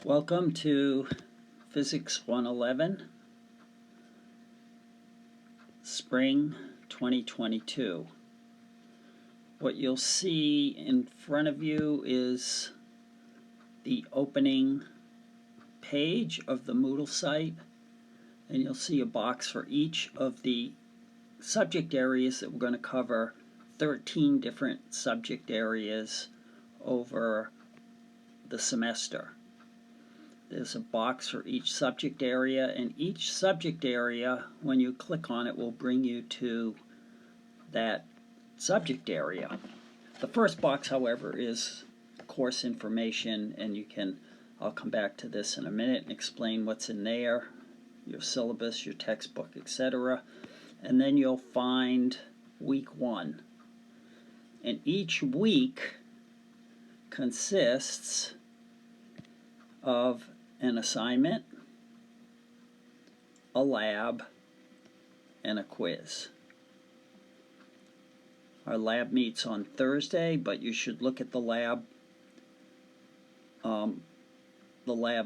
Welcome to Physics 111, Spring 2022. What you'll see in front of you is the opening page of the Moodle site, and you'll see a box for each of the subject areas that we're going to cover. 13 different subject areas over the semester. There's a box for each subject area, and each subject area, when you click on it, will bring you to that subject area. The first box, however, is course information, and I'll come back to this in a minute and explain what's in there, your syllabus, your textbook, etc. And then you'll find week 1. And each week consists of an assignment, a lab, and a quiz. Our lab meets on Thursday, but you should look at the lab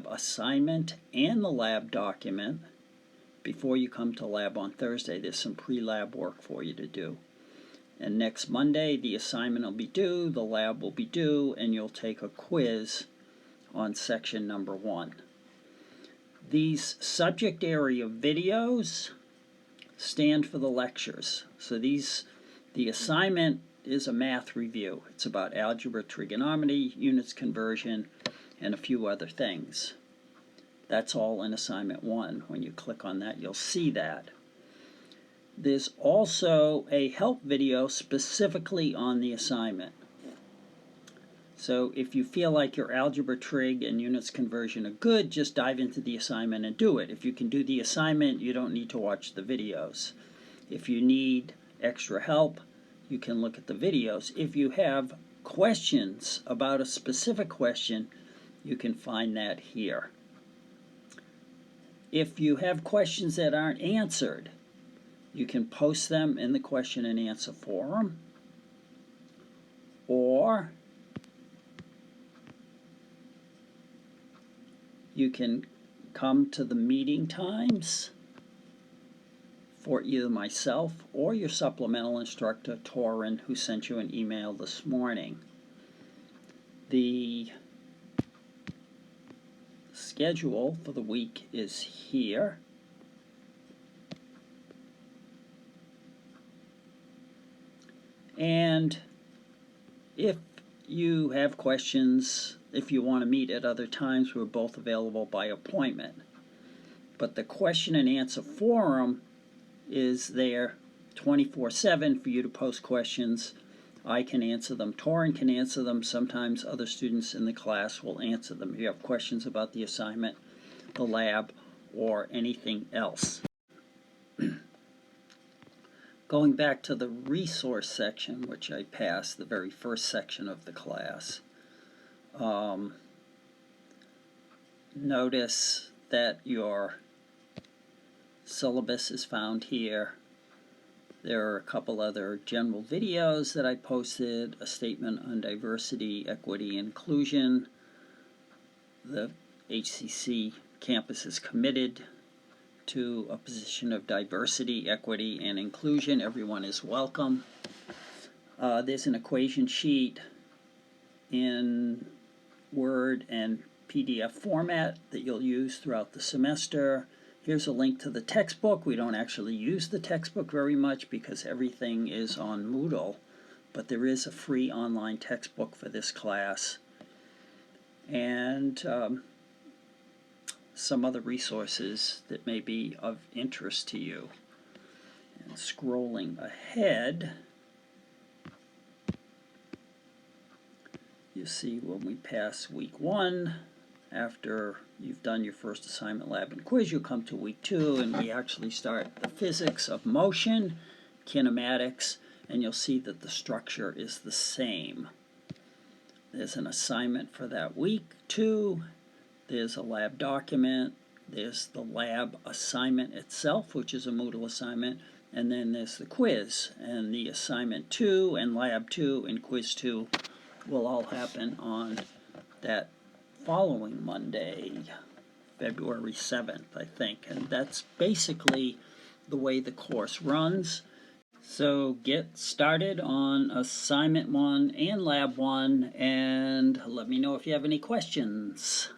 assignment and the lab document before you come to lab on Thursday. There's some pre-lab work for you to do. And next Monday, the assignment will be due, the lab will be due, and you'll take a quiz on section number 1. These subject area videos stand for the lectures. So the assignment is a math review. It's about algebra, trigonometry, units conversion, and a few other things. That's all in assignment 1. When you click on that, you'll see that. There's also a help video specifically on the assignment. So if you feel like your algebra, trig, and units conversion are good, just dive into the assignment and do it. If you can do the assignment, you don't need to watch the videos. If you need extra help, you can look at the videos. If you have questions about a specific question, you can find that here. If you have questions that aren't answered, you can post them in the question and answer forum, or you can come to the meeting times for either myself or your supplemental instructor, Torin, who sent you an email this morning. The schedule for the week is here. And if you have questions, if you want to meet at other times, we're both available by appointment. But the question and answer forum is there 24/7 for you to post questions. I can answer them. Torin can answer them. Sometimes other students in the class will answer them. If you have questions about the assignment, the lab, or anything else. Going back to the resource section, which I passed, the very first section of the class, notice that your syllabus is found here. There are a couple other general videos that I posted, a statement on diversity, equity, inclusion. The HCC campus is committed to a position of diversity, equity, and inclusion. Everyone is welcome. There's an equation sheet in Word and PDF format that you'll use throughout the semester. Here's a link to the textbook. We don't actually use the textbook very much because everything is on Moodle, but there is a free online textbook for this class. And some other resources that may be of interest to you. And scrolling ahead, you see when we pass week 1, after you've done your first assignment, lab, and quiz, you'll come to week 2, and we actually start the physics of motion, kinematics, and you'll see that the structure is the same. There's an assignment for that week 2. There's a lab document, there's the lab assignment itself, which is a Moodle assignment, and then there's the quiz. And the assignment 2 and lab 2 and quiz 2 will all happen on that following Monday, February 7th, I think. And that's basically the way the course runs. So get started on assignment 1 and lab 1, and let me know if you have any questions.